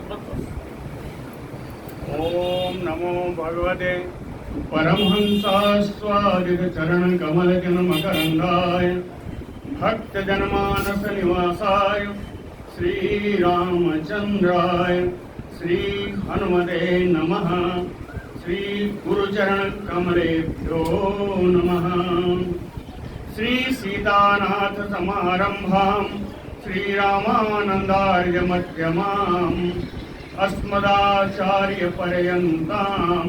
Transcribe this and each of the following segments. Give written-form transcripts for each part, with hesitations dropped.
ओम नमो भगवते परमहंसास्वादित चरण कमल मकरंदाय भक्त जनमानस निवासाय श्री रामचंद्राय श्री हनुमते नमः। श्री गुरुचरण कमलेभ्यो नमः। श्री सीतानाथ समारंभां श्री रामानंदार्य मध्यमाम् अस्मदाचार्य पर्यन्तां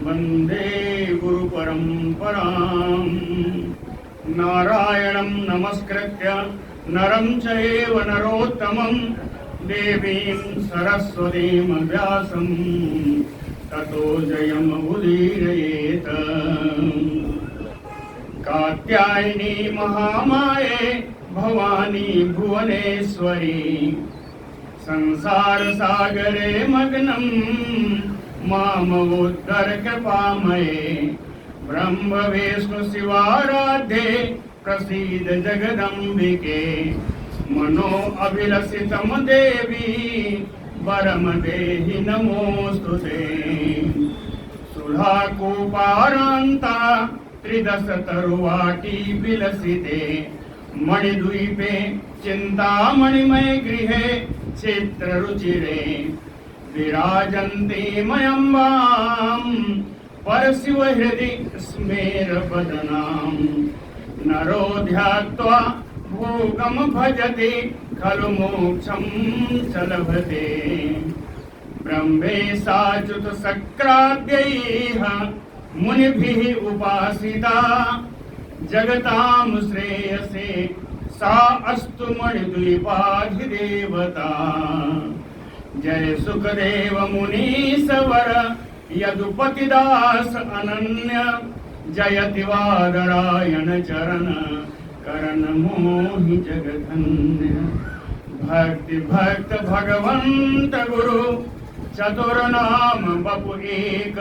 वन्दे गुरु परंपरां। नारायणं नमस्कृत्य नरं चैव नरोत्तमं देवीं सरस्वतीं व्यासं ततो जयमुदीरयेत्। कात्यायनी महामाये भवानी भुवनेश्वरी संसार सागरे मग्नं मामवोद्धर कृपामये। ब्रह्म विष्णु शिवाराध्ये प्रसीद जगदम्बिके। मनो अभिलषितं देवी वरम देहि नमोस्तुते। सुधाकूपारान्ता त्रिदश तरुवाटी विलसिते। मणिद्वीपे चिंतामणिमय गृहे क्षेत्ररुचिरे विराजन्ती मयम्बां परशिवहृदि स्मेरवदनां। नरो ध्यात्वा भोगं भजति खलु मोक्षं च लभते। ब्रह्मेशाच्युत शक्राद्यैः मुनिभिः उपासिता जगतां श्रेयसे सा अस्तु मणिद्वीपाधिदेवता। जय सुखदेव मुनीश्वर यदुपतिदास अनन्य। जयति वादरायण चरण करण मोहि जगधन्य। भक्ति भक्त भगवंत गुरु चतुर्नाम बपु एक।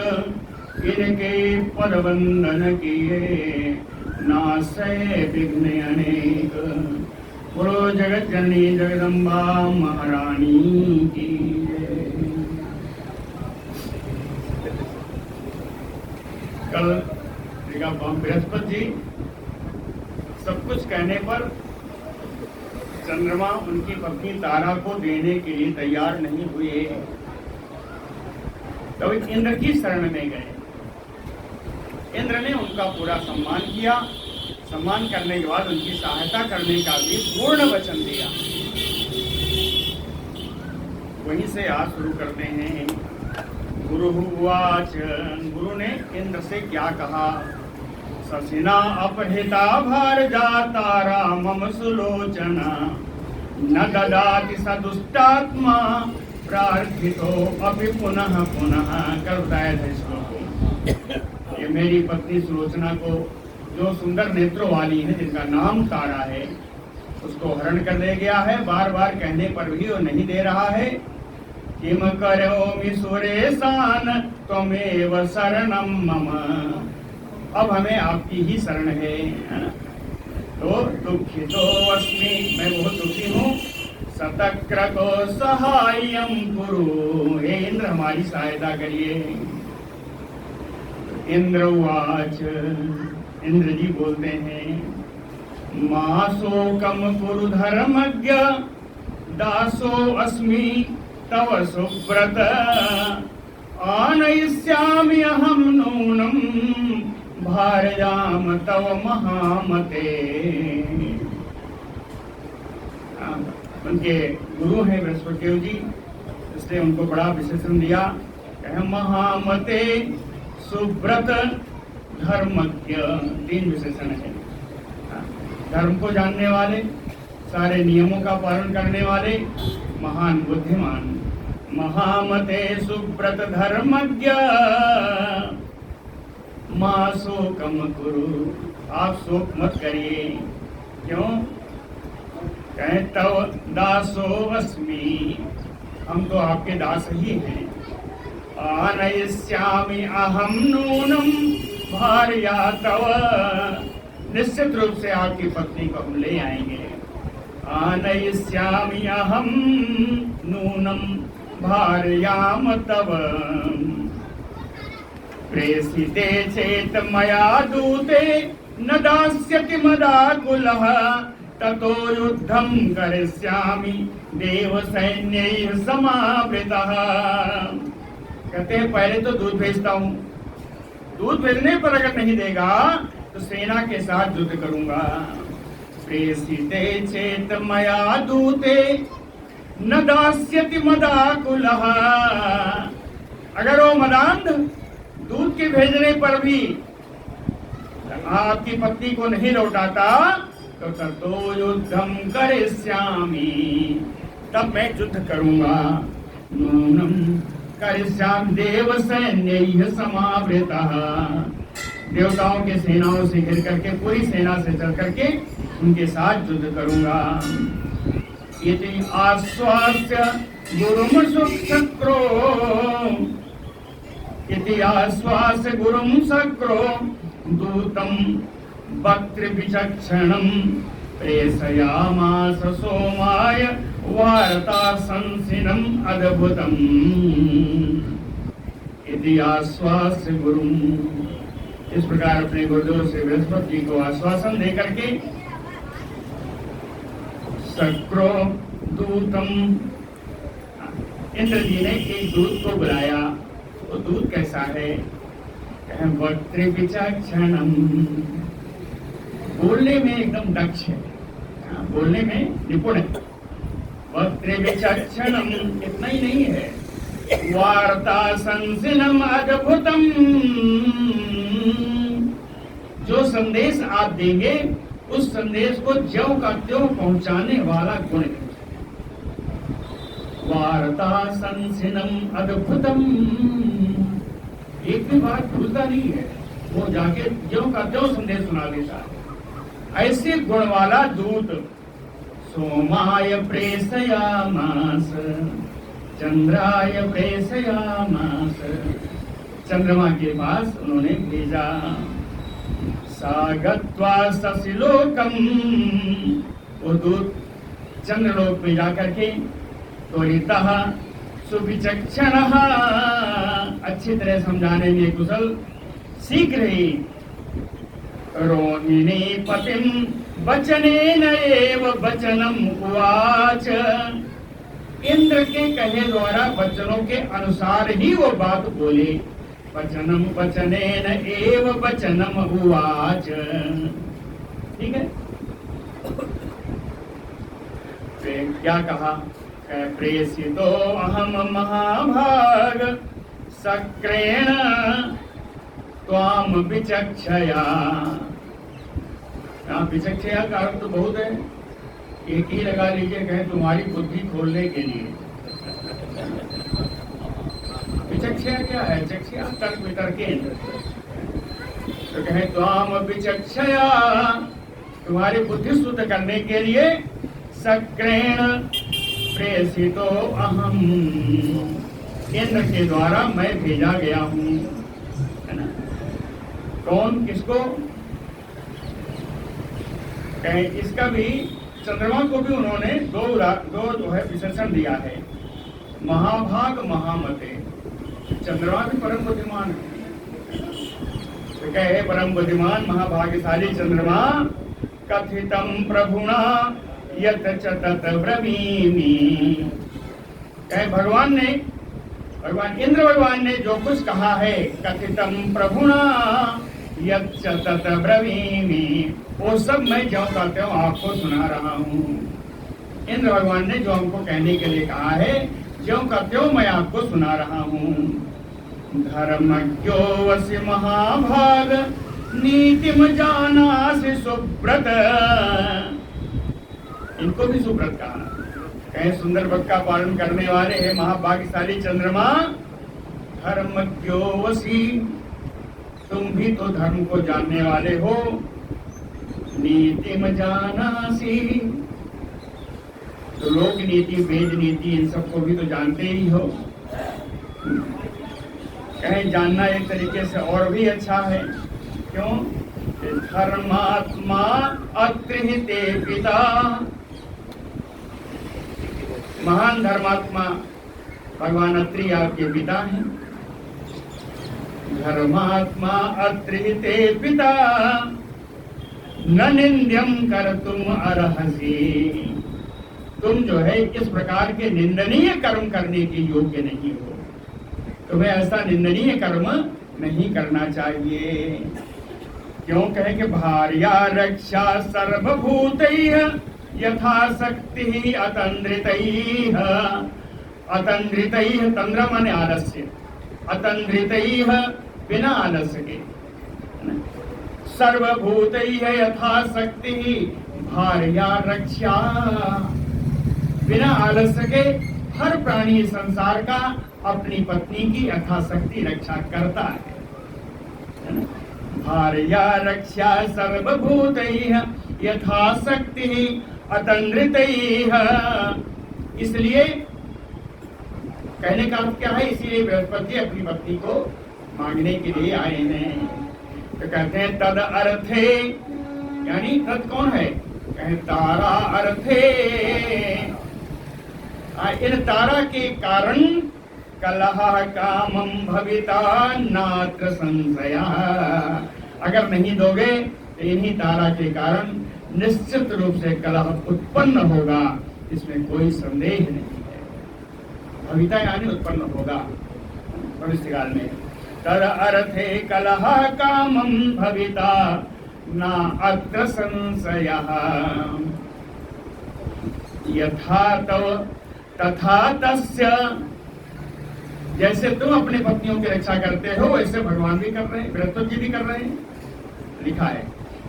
इनके पद वंदन किए नासै विघ्न अनेक। बोलो जगत जननी जगदम्बा महारानी की जय। कल बृहस्पति जी सब कुछ कहने पर चंद्रमा उनकी पत्नी तारा को देने के लिए तैयार नहीं हुए, तो इंद्र की शरण में गए। इंद्र ने उनका पूरा सम्मान किया। सम्मान करने के बाद उनकी सहायता करने का भी पूर्ण वचन दिया। वहीं से आज शुरू करते हैं। गुरु उवाच। गुरु ने इंद्र से क्या कहा। ससिना अपहृता भार जाता रामम सुलोचना। न ददाति सदुष्टात्मा प्रार्थितो अपि पुनः पुनः। कर बताया था इसको। ये मेरी पत्नी सुलोचना को, जो सुंदर नेत्रों वाली है, जिनका नाम तारा है, उसको हरण कर ले गया है। बार बार कहने पर भी वो नहीं दे रहा है। किम करोमि सुरेशान त्वमेव शरणं मम। अब हमें आपकी ही शरण है। तो दुखितो अस्मि, मैं बहुत दुखी हूँ। सतक्रतो सहाय्यं कुरु। हे इंद्र हमारी सहायता करिए। इंद्र उवाच। इंद्र जी बोलते हैं। मा शोकम कुरु धर्मज्ञ दासो अस्मि तव सुव्रत। आनयिष्यामि अहं नूनं भार्याम तव महामते। उनके गुरु हैं बृहस्पति जी, इसलिए उनको बड़ा विशेषण दिया। महामते सुव्रत धर्मज्ञ, 3 विशेषण है। धर्म को जानने वाले, सारे नियमों का पालन करने वाले, महान बुद्धिमान। महामते सुव्रत धर्मज्ञ मा शोकम कुरु। आप शोक मत करिए। क्यों? कहे तव दासो अस्मि, हम तो आपके दास ही हैं। आनयिष्यामि अहं नूनं भार्या तव। निश्चित रूप से आपकी पत्नी को हम ले आएंगे। आनयिष्यामि अहं नूनं भार्याम तव प्रेषिते चेत मया दूते न दास्यति मदाकुलः ततो युद्धं करिष्यामि देवसैन्यैः समावृतः। कहते हैं पहले तो दूध भेजता हूँ, दूध भेजने पर अगर नहीं देगा तो सेना के साथ युद्ध करूंगा। प्रेषिते चेत मया दूते न दास्यति मदाकुलः। अगर वो मदांध दूध के भेजने पर भी आपकी पत्नी को नहीं लौटाता तो ततो युद्धम करिष्यामि, तब मैं युद्ध करूंगा। नूनम करिष्यामि देव सैन्यैः समावृतः, देवताओं के सेनाओं से घिर करके, पूरी सेना से चल करके उनके साथ युद्ध करूंगा। इति आश्वास्य गुरुम शक्रो, इति आश्वास्य गुरुम शक्रो दूतम वक्त्र विचक्षणम प्रेषयामास सोमाय वार्ता संसिनम अद्भुतम। इति आश्वास्य गुरुम, इस प्रकार अपने गुरुदेव से बृहस्पति जी को आश्वासन दे करके शक्रो दूतम, इंद्र जी ने एक दूत को बुलाया। वो दूत कैसा है? वक्त्र विचक्षणम, बोलने में एकदम दक्ष है, बोलने में निपुण है। वक्त्र विचक्षणम इतना ही नहीं है, वार्ता संसिनम अद्भुतम, जो संदेश आप देंगे उस संदेश को ज्यों का त्यों पहुंचाने वाला गुण है। वार्ता संसिनम अद्भुतम, एक भी बात भूलता नहीं है, वो जाके ज्यों का त्यों संदेश सुना देता है। ऐसे गुण वाला दूत सोमाय प्रेषयामास, चंद्राय प्रेषयामास, चंद्रमा के पास उन्होंने भेजा। सागत्वा ससिलोकम, वो दूत चंद्रलोक में जाकर के त्वरितः सुविचक्षणः, अच्छी तरह समझाने में कुशल, शीघ्र ही रोहिणी पतिम वचनेन एव वचनम उवाच, इंद्र के कहे द्वारा वचनों के अनुसार ही वो बात बोले। वचनम वचनेन एव वचनम उवाच, ठीक है। क्या कहा? प्रेषितो अहम महाभाग सक्रेण त्वाम विचक्षया। विचक्षया का अर्थ तो बहुत है, एक ही लगा लीजिए, कहे तुम्हारी बुद्धि खोलने के लिए। विचक्षया क्या है? चक्षया तर्क वितर्केन, तो कहे त्वाम विचक्षया, तुम्हारी बुद्धि शुद्ध करने के लिए सक्रेण प्रेषितो अहम, इंद्र के द्वारा मैं भेजा गया हूँ, है ना। कौन, किसको? कहे इसका भी, चंद्रमा को भी उन्होंने दो जो है विशेषण दिया है, महाभाग महामते। चंद्रमा भी परम बुद्धिमान है, तो कहे परम बुद्धिमान महाभाग्यशाली चंद्रमा, कथितम प्रभुणा यत च तत ब्रवीमि, कहे भगवान इंद्र भगवान ने जो कुछ कहा है, कथितम प्रभुणा यत च तत ब्रवीमि, वो सब मैं ज्यों का त्यों आपको सुना रहा हूँ। इंद्र भगवान ने जो हमको कहने के लिए कहा है, ज्यों का त्यों मैं आपको सुना रहा हूँ। धर्मज्ञो वसि महाभाग नीतिम जानासि सुब्रत, इनको भी सुब्रत कहा। कहे सुंदर व्रत का पालन करने वाले हैं महाभाग्यशाली चंद्रमा। धर्मज्ञो वसि, तुम भी तो धर्म को जानने वाले हो। नीतिम जानासि, तो लोक नीति वेद नीति इन सबको भी तो जानते ही हो। कहे जानना एक तरीके से और भी अच्छा है, क्यों? धर्मात्मा अत्रिहिते पिता, महान धर्मात्मा भगवान अत्रि आपके पिता हैं। धर्मात्मा अत्रि ते पिता न निंद्यम कर्तुम अर्हसि। तुम जो है इस प्रकार के निंदनीय कर्म करने के योग्य नहीं हो। तुम्हें ऐसा निंदनीय कर्म नहीं करना चाहिए। क्यों कहे कि भार्या रक्षा सर्वभूतैः यथाशक्ति अतंद्रितैः। अतंद्रितैः तंद्र माने आलस्य, अतंद्रितैः बिना आलस्य के, सर्वभूतैः यथाशक्ति भार्या रक्षा। बिना आलस्य के हर प्राणी संसार का अपनी पत्नी की यथाशक्ति रक्षा करता है। भार्या रक्षा सर्वभूतैः यथाशक्ति अतंद्रितैः। इसलिए कहने का अर्थ क्या है, इसलिए बृहस्पति अपनी पत्नी को मांगने के लिए आए हैं। तो कहते हैं तद अर्थे, यानी तद कौन है, कहे तारा अर्थे। इन तारा के कारण कलह कामम भविता नात्र संशय। अगर नहीं दोगे तो इन्हीं तारा के कारण निश्चित रूप से कलह उत्पन्न होगा, इसमें कोई संदेह नहीं है। भविता यानी उत्पन्न होगा भविष्यकाल में। तद अर्थे कलह कामम भविता न अत्र संशयः। यथा तव तथा तस्य। जैसे तुम अपने पत्नियों की रक्षा करते हो वैसे भगवान भी कर रहे हैं, बृहस्पति जी भी कर रहे हैं। लिखा है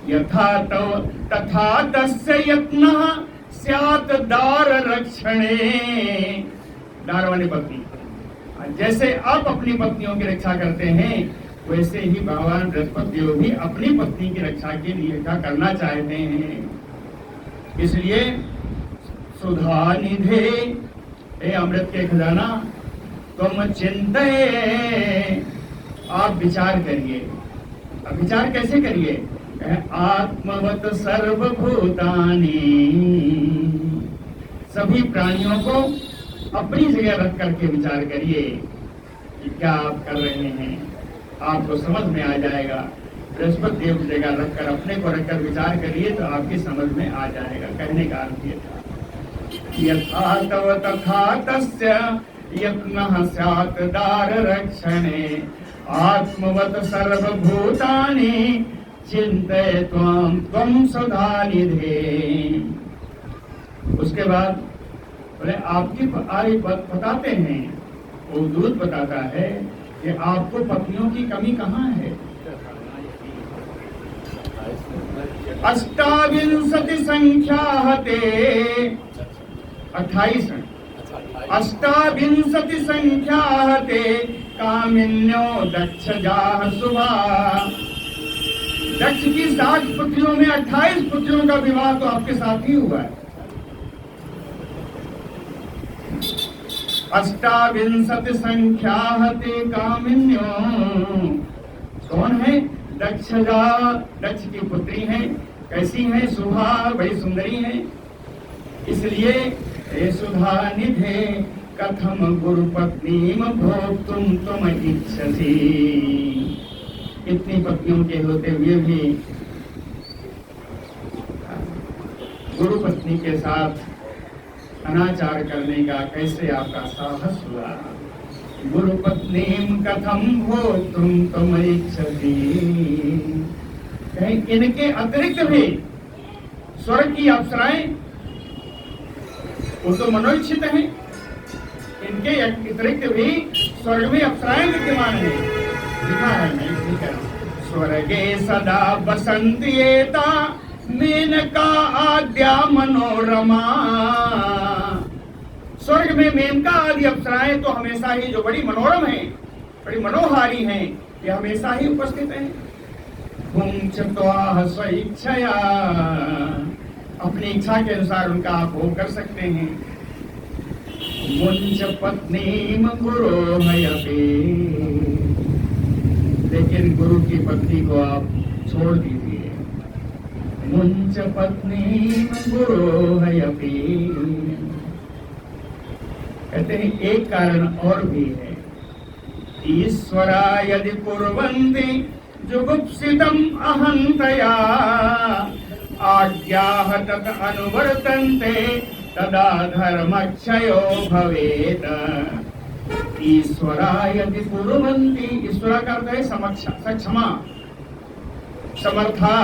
यथा तव तथा तस्य यत्नः स्यात् दार रक्षणे। दार वाली पत्नी, जैसे आप अपनी पत्नियों की रक्षा करते हैं वैसे ही भगवान बृहस्पति भी अपनी पत्नी की रक्षा के लिए क्या करना चाहते हैं। इसलिए सुधा निधे, हे अमृत के खजाना, तुम चिंते, आप विचार करिए। अब विचार कैसे करिए, आत्मवत सर्वभूतानि। सभी प्राणियों को अपनी जगह रख करके विचार करिए कि क्या आप कर रहे हैं, आपको समझ में आ जाएगा। बृहस्पति देव की जगह रखकर, अपने को रखकर विचार करिए तो आपकी समझ में आ जाएगा। कहने का अर्थ ये था यथा तव तथा तस्य यत्नः स्यात् दार रक्षणे आत्मवत सर्वभूतानि चिन्तयत्वं त्वं सुधा निधे। उसके बाद बोले आपकी आर्य बताते हैं, वो दूत बताता है कि आपको पत्नियों की कमी कहाँ है। अष्टाविंशति संख्या ते 28 है। अष्टाविंशति संख्या ते कामिन्यो दक्ष जाह शुभा। दक्ष की 60 पुत्रियों में 28 पुत्रियों का विवाह तो आपके साथ ही हुआ है। अष्टाविंशति संख्या ते कामिन्यो, कौन है, दक्षजा, दक्ष की पुत्री हैं। कैसी हैं, शुभा, बड़ी सुंदरी हैं। इसलिए हे सुधा निधे कथम गुरुपत्नीम भोक्तुम त्वम इच्छसि। इतनी पत्नियों के होते हुए भी गुरु पत्नी के साथ अनाचार करने का कैसे आपका साहस हुआ। गुरु पत्नीम कथम भोक्तुम त्वम इच्छसि। कहीं इनके अतिरिक्त भी स्वर्ग की अप्सराएं, वो तो मनोइच्छित हैं, इनके अतिरिक्त भी स्वर्ग में अप्सराएं विद्यमान है। लिखा है, मैं इसलिए कह रहा हूं, स्वर्गे सदा बसंती एता मेनका आद्या मनोरमा। स्वर्ग में मेनका आदि अप्सराएं तो हमेशा ही, जो बड़ी मनोरम है, बड़ी मनोहारी हैं, ये हमेशा ही उपस्थित हैं। भुंक्त्वा स्वेच्छया, अपनी इच्छा के अनुसार उनका आप भोग कर सकते हैं। मुंच पत्नीम गुरोहयपि, लेकिन गुरु की पत्नी को आप छोड़ दीजिए। मुंच पत्नीम गुरोहयपि, कहते हैं एक कारण और भी है। ईश्वरा यदि कुर्वन्ति जुगुप्सितम् अहंतया आज्ञाः तत् अनुवर्तन्ते तदा धर्मक्षयो भवेत्। ईश्वरा यदि कुर्वन्ति, ईश्वरा का अर्थ है समक्ष, सक्षमा, समर्था।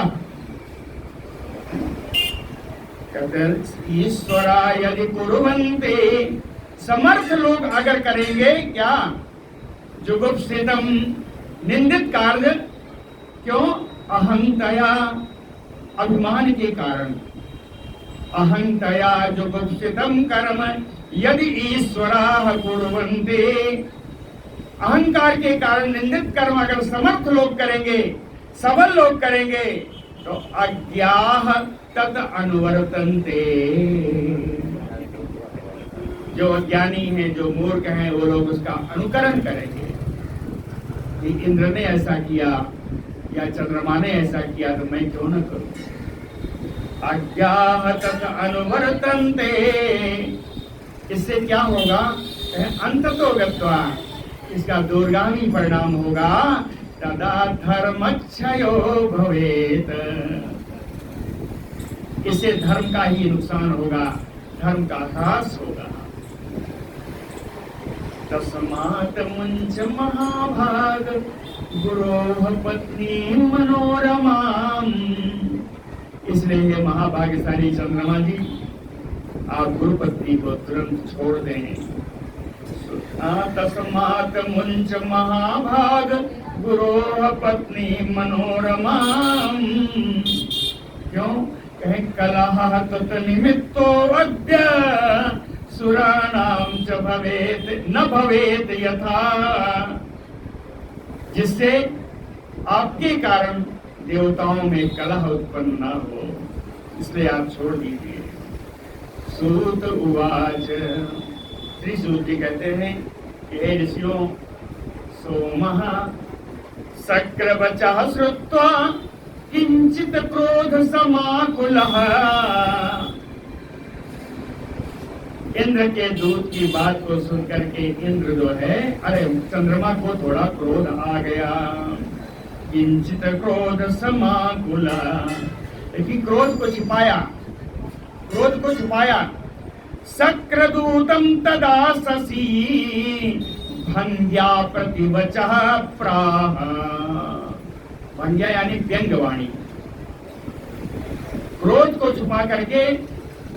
कहते हैं ईश्वरा यदि कुर्वन्ति, समर्थ लोग अगर करेंगे क्या, जुगुप्सितम, निंदित कार्य, क्यों, अहंतया, अभिमान के कारण, अहंतया जुगुप्सितम कर्म यदि ईश्वराः कुर्वन्ति, अहंकार के कारण निंदित कर्म अगर समर्थ लोग करेंगे, सबल लोग करेंगे, तो अज्ञाः तत् अनुवर्तन्ते, जो अज्ञानी हैं, जो मूर्ख हैं, वो लोग उसका अनुकरण करेंगे कि इंद्र ने ऐसा किया या चंद्रमा ने ऐसा किया तो मैं क्यों न करूं। अज्ञाः तत् अनुवर्तन्ते, इससे क्या होगा, अंततो गत्वा, इसका दूरगामी परिणाम होगा, तदा धर्मक्षयो भवेत्, इससे धर्म का ही नुकसान होगा, धर्म का ह्रास होगा। तस्मात् मुञ्च महाभाग गुरोः पत्नी मनोरमाम्, इसलिए ये महाभाग्यशाली चंद्रमा जी, आप गुरु पत्नी को तुरंत छोड़ दें। तस्मात् मुञ्च महाभाग गुरोः पत्नी मनोरमाम्, क्यों, कहे कलह तत् निमित्तो अद्य सुराणाम च भवेत न भवेत यथा, जिससे आपके कारण देवताओं में कलह उत्पन्न न हो, इसलिए आप छोड़ दीजिए। सूत उवाच, श्री सूत जी कहते हैं कि हे ऋषियों, सोमः सक्रवचः श्रुत्वा किंचित क्रोध समाकुलः, इंद्र के दूत की बात को सुनकर के इंद्र जो है, अरे चंद्रमा को थोड़ा क्रोध आ गया। किंचित क्रोध समाकुला, लेकिन क्रोध को छिपाया, क्रोध को छुपाया। सक्रदूतम तदा शशि भंग्या प्रतिवचः प्राह, भंग्या यानी व्यंग्यवाणी, क्रोध को छुपा करके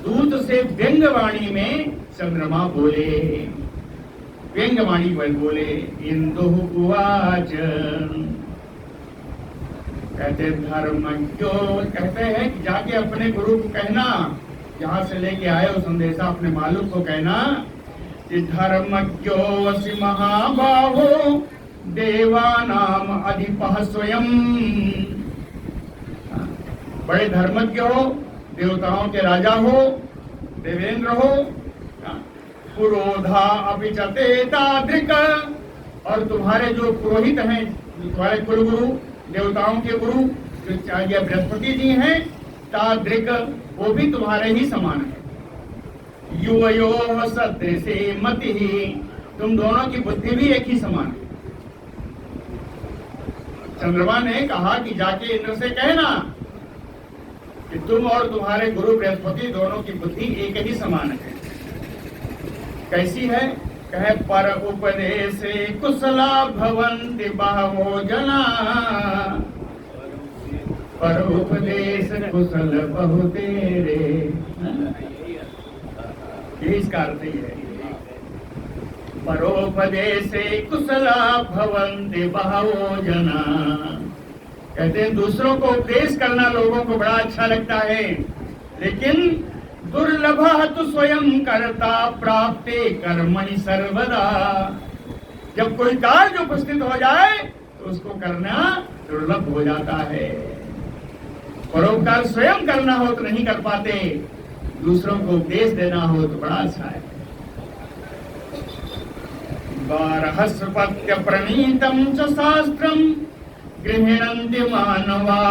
दूत से व्यंग्यवाणी में चंद्रमा बोले, व्यंग्यवाणी पर बोले। इंदु उवाच, कहते धर्मज्ञो, कहते हैं कि जाके अपने गुरु को कहना, जहां से लेके आए हो संदेशा अपने मालूम को कहना कि धर्मज्ञोऽसि महाबाहो देवानाम अधिपः स्वयं, बड़े धर्मज्ञ हो, देवताओं के राजा हो, देवेंद्र हो। पुरोधा अपि च ते तादृक्, और तुम्हारे जो पुरोहित हैं, तुम्हारे कुलगुरु, देवताओं के गुरु जो चाहे बृहस्पति जी हैं, तादृक्, वो भी तुम्हारे ही समान है। युवयोः सदृशे मतिः, तुम दोनों की बुद्धि भी एक ही समान है। चंद्रमा ने कहा कि जाके इंद्र से कहना कि तुम और तुम्हारे गुरु बृहस्पति दोनों की बुद्धि एक ही समान है। कैसी है, कहे पर उपदेशे कुशला भवन्ति बहवो जना, पर उपदेश कुशल बहु तेरे, ये इसका अर्थ ही है। परोपदेशे कुशला भवन्ति बहवो जना, कहते हैं दूसरों को उपदेश करना लोगों को बड़ा अच्छा लगता है, लेकिन दुर्लभः तु स्वयं कर्ता प्राप्ते कर्मणि सर्वदा, जब कोई कार्य उपस्थित हो जाए तो उसको करना दुर्लभ हो जाता है। परोपकार स्वयं करना हो तो नहीं कर पाते, दूसरों को उपदेश देना हो तो बड़ा अच्छा है। बारहस्पत्य प्रणीतम च शास्त्रम गृह्णन्ति मानवा,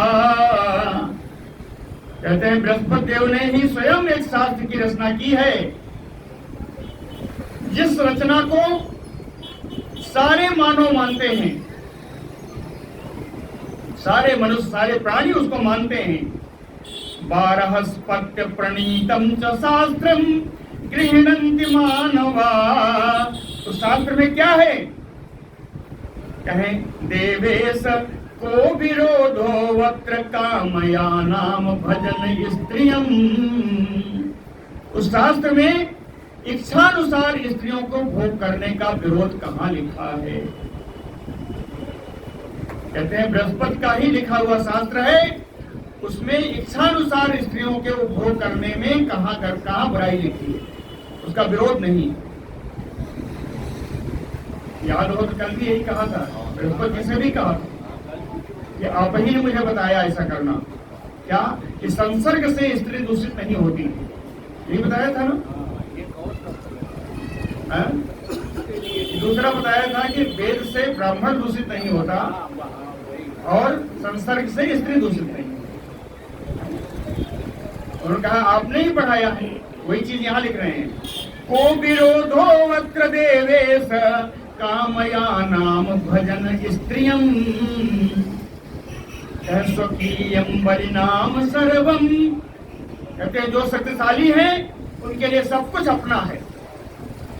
कहते हैं बृहस्पति देव ने ही स्वयं एक शास्त्र की रचना की है, जिस रचना को सारे मानव मानते हैं, सारे मनुष्य, सारे प्राणी उसको मानते हैं। 12 स्पत्य प्रणीतम च शास्त्रम गृह्णन्ति मानवा। तो शास्त्र में क्या है? कहें देवेश को विरोधो वक्र कामया नाम भजन स्त्रियम। उस शास्त्र में इच्छानुसार स्त्रियों को भोग करने का विरोध कहाँ लिखा है? कहते हैं बृहस्पति का ही लिखा हुआ शास्त्र है, उसमें इच्छानुसार स्त्रियों के उपभोग करने में कहाँ बुराई लिखी है, उसका विरोध नहीं। याद हो तो कल भी यही कहा था, बृहस्पति से भी कहा कि आप ही ने मुझे बताया ऐसा करना, क्या कि संसर्ग से स्त्री दूषित नहीं होती, यही बताया था ना। दूसरा बताया था कि वेद से ब्राह्मण दूषित नहीं होता और संसर्ग से स्त्री दूषित नहीं। उन्होंने कहा आपने ही पढ़ाया है, वही चीज यहाँ लिख रहे हैं। को विरोधो वक्र देवेश कामया नाम भजन स्त्रियम स्वकीयम बलिनाम सर्वम। कहते हैं जो शक्तिशाली है उनके लिए सब कुछ अपना है।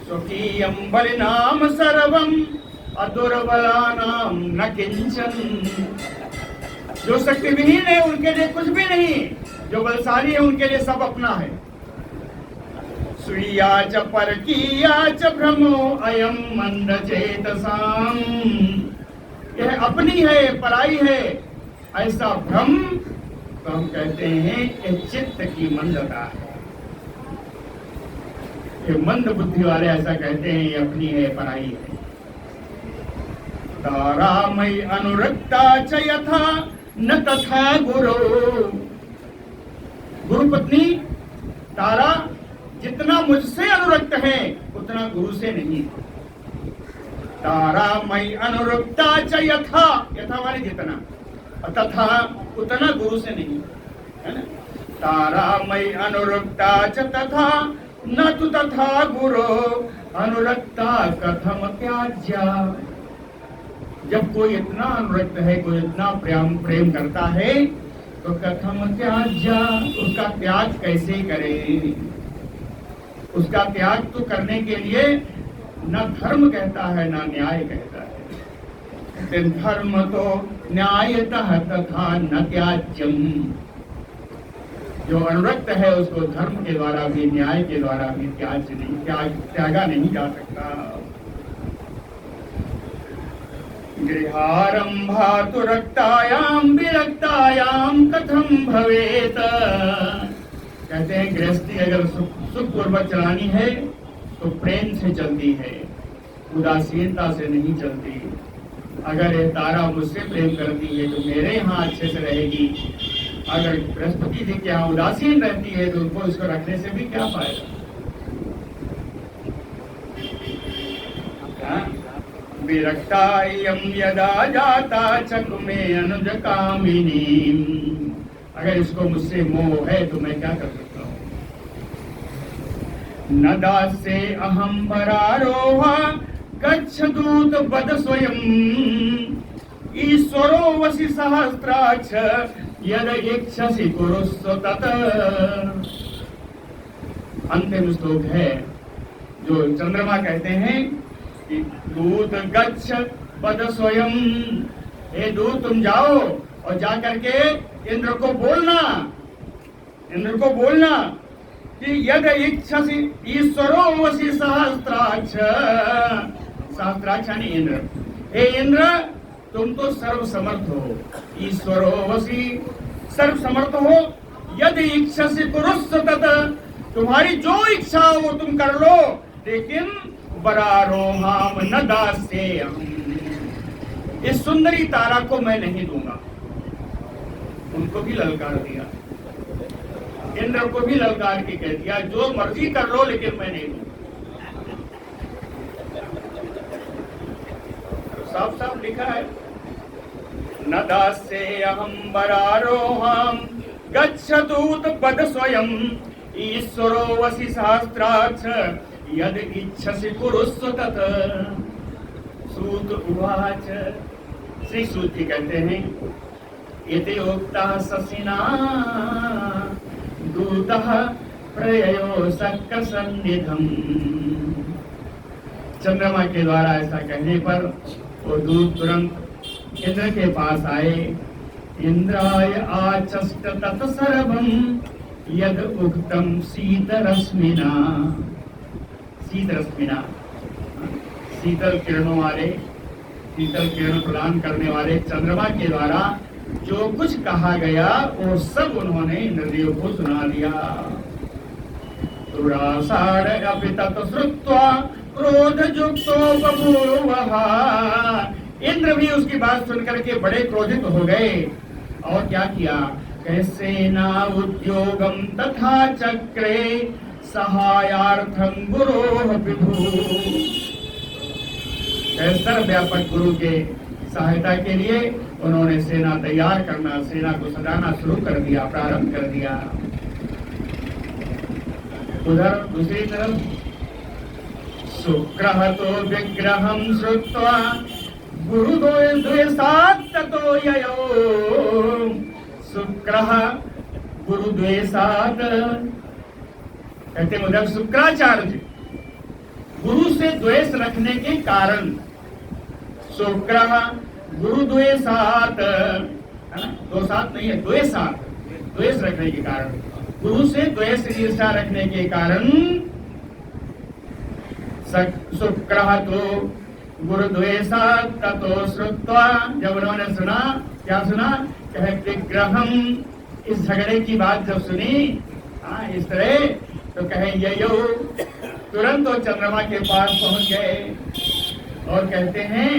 स्वकीयम बलिनाम सर्वम अदुर्बलानाम न किंचन। जो शक्ति विहीन है उनके लिए कुछ भी नहीं, जो बलशाली है उनके लिए सब अपना है। स्वीया च परकीया च भ्रमो अयम मंद चेतसाम। यह अपनी है पराई है ऐसा भ्रम तो हम कहते हैं कि चित्त की मंदता है। ये मंद बुद्धि वाले ऐसा कहते हैं ये अपनी है पराई है। तारामयी अनुरक्ता च यथा न तथा गुरु। गुरु पत्नी तारा जितना मुझसे अनुरक्त है उतना गुरु से नहीं। तारामयी अनुरक्ता च यथा, यथा वाले जितना, तथा उतना गुरु से नहीं, है ना। तारामयी अनुरक्ता च तथा न तु तथा गुरु अनुरक्ता कथम त्याज्या। जब कोई इतना अनुरक्त है, कोई इतना प्रेम करता है तो कथम त्याज्या, उसका त्याग कैसे करे। उसका त्याग तो करने के लिए न धर्म कहता है न न्याय कहता है। धर्म तो न्यायतः तथा न त्याज्यम। जो अनुरक्त है उसको धर्म के द्वारा भी न्याय के द्वारा भी त्यागा नहीं जा सकता। गृहारंभातु रक्तायाम विरक्तायाम कथम भवेत। कहते हैं गृहस्थी अगर सुखपूर्वक चलानी है तो प्रेम से चलती है, उदासीनता से नहीं चलती। अगर ये तारा मुझसे प्रेम करती है तो मेरे यहाँ अच्छे से रहेगी। अगर बृहस्पति जी के यहाँ उदासीन रहती है तो उनको इसको रखने से भी क्या फायदा। विरक्तायम यदा जाता चकुमे अनुज कामिनी। अगर इसको मुझसे मोह है तो मैं क्या कर सकता हूँ। न दासे अहम परारोहा गच्छ दूत बद स्वयं ईश्वरो वसी सहस्त्राक्ष यद इच्छसि कुरुस्व तत्। अंतिम श्लोक है जो चंद्रमा कहते हैं कि दूत गच्छ बद स्वयं। हे दूत तुम जाओ और जा करके इंद्र को बोलना कि यद इच्छसि ईश्वरो वसी सहस्त्राक्ष। सहस्त्राक्ष यानी इंद्र। हे इंद्र तुम तो सर्वसमर्थ हो, ईश्वरो वसी सर्वसमर्थ हो। यदि इच्छसि कुरुस्व तत्। तुम्हारी जो इच्छा हो वो तुम कर लो, लेकिन बरारोहाम न दास्येयम्। इस सुंदरी तारा को मैं नहीं दूंगा। उनको भी ललकार दिया, इंद्र को भी ललकार के कह दिया जो मर्जी कर लो लेकिन मैं नहीं दूंगा। साफ साफ लिखा है न दास्येऽहं बरारोहाम गच्छ दूत पद स्वयं ईश्वरो वसी सहस्त्राक्ष यद इच्छसि कुरुस्व तत्। सूत उवाच, श्री सूत जी कहते हैं, इति उक्तः शशिना दूतः प्रययो शक्र सन्निधम्। चंद्रमा के द्वारा ऐसा कहने पर वो दूत तुरंत इंद्र के पास आए। इंद्राय आचष्ट तत् सर्वं यद उक्तम शीतरश्मिना। शीतरश्मिना, शीतल किरणों वाले, शीतल किरण प्रदान करने वाले चंद्रमा के द्वारा जो कुछ कहा गया वो सब उन्होंने इंद्रदेव को सुना दिया। दुरासार अपि तत् श्रुत्वा क्रोधयुक्तो बभूवः। इंद्र भी उसकी बात सुनकर के बड़े क्रोधित हो गए और क्या किया, सेना उद्योगम तथा चक्रे सहायार्थम गुरोः विभु। सर्वव्यापक गुरु के सहायता के लिए उन्होंने सेना तैयार करना, सेना को सजाना शुरू कर दिया, प्रारंभ कर दिया। उधर दूसरी तरफ शुक्रः तो विग्रहं श्रुत्वा गुरुद्वेषात् ततो ययो। शुक्रः गुरुद्वेषात्, कहते हैं उधर शुक्राचार्य गुरु से द्वेष रखने के कारण, शुक्रः गुरुद्वेषात्, है ना, दोषात नहीं है, द्वेषात्, द्वेष रखने के कारण, गुरु से द्वेष ईर्ष्या रखने के कारण शुक्रः तो गुरुद्वेषात् ततो श्रुत्वा, जब उन्होंने सुना, क्या सुना, विग्रहम, इस झगड़े की बात जब सुनी, इस तरह, तो कहे ययो, तुरंत वो चंद्रमा के पास पहुंच गए और कहते हैं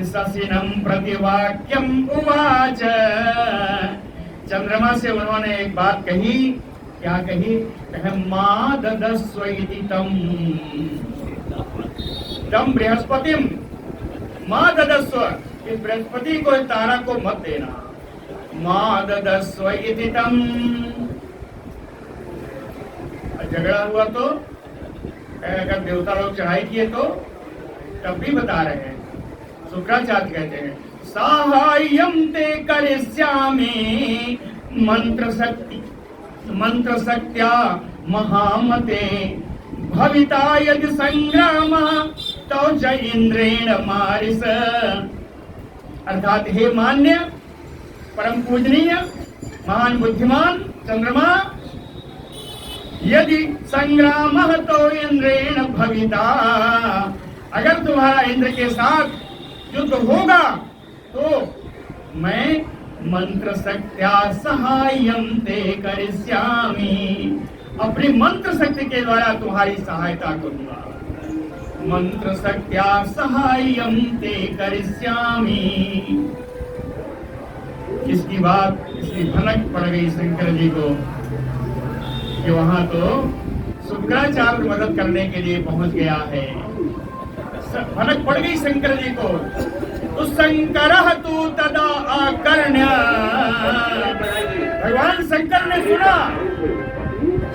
शशिनम प्रतिवाक्यम उवाच। चंद्रमा से उन्होंने एक बात कही, क्या कही, कहे मां ददस्व इति तम बृहस्पतिम, मां ददस्व, इस बृहस्पति को, इस तारा को मत देना, मां ददस्व इति तम। झगड़ा हुआ तो अगर देवता लोग चढ़ाई किए तो तब भी बता रहे हैं। शुक्राचार्य कहते हैं साहाय्यम ते करिष्यामि मंत्र शक्त्या महामते भविता यदि संग्राम तो च इंद्रेण मारिस। अर्थात हे मान्य, परम पूजनीय, महान बुद्धिमान चंद्रमा, यदि संग्राम तो इंद्रेण भविता, अगर तुम्हारा इंद्र के साथ युद्ध होगा तो मैं मंत्र शक्त्या सहाय्यम ते करिष्यामि, अपनी मंत्र शक्ति के द्वारा तुम्हारी सहायता करूंगा। मंत्र शक्त्या सहाय्यम ते करिष्यामि। इसकी बात, इसकी भनक पड़ गई शंकर जी को कि वहां तो शुक्राचार्य मदद करने के लिए पहुंच गया है। भनक पड़ गई शंकर जी को। तो शंकर तू तदा आकर्ण्य, भगवान शंकर ने सुना,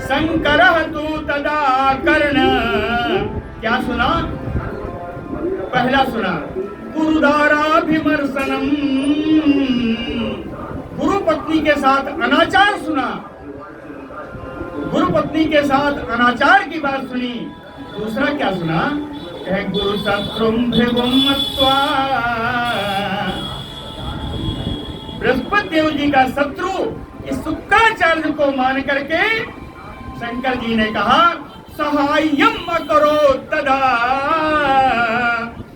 शंकर तू तदा आकर्ण्य, क्या सुना, पहला सुना गुरुदाराभिमर्शनम, गुरु पत्नी के साथ अनाचार सुना, गुरु पत्नी के साथ अनाचार की बात सुनी। दूसरा क्या सुना, गुरु शत्रुम भृगुम मत्वा, बृहस्पति देव जी का शत्रु इस शुक्राचार्य को मान करके शंकर जी ने कहा सहायम करो तदा।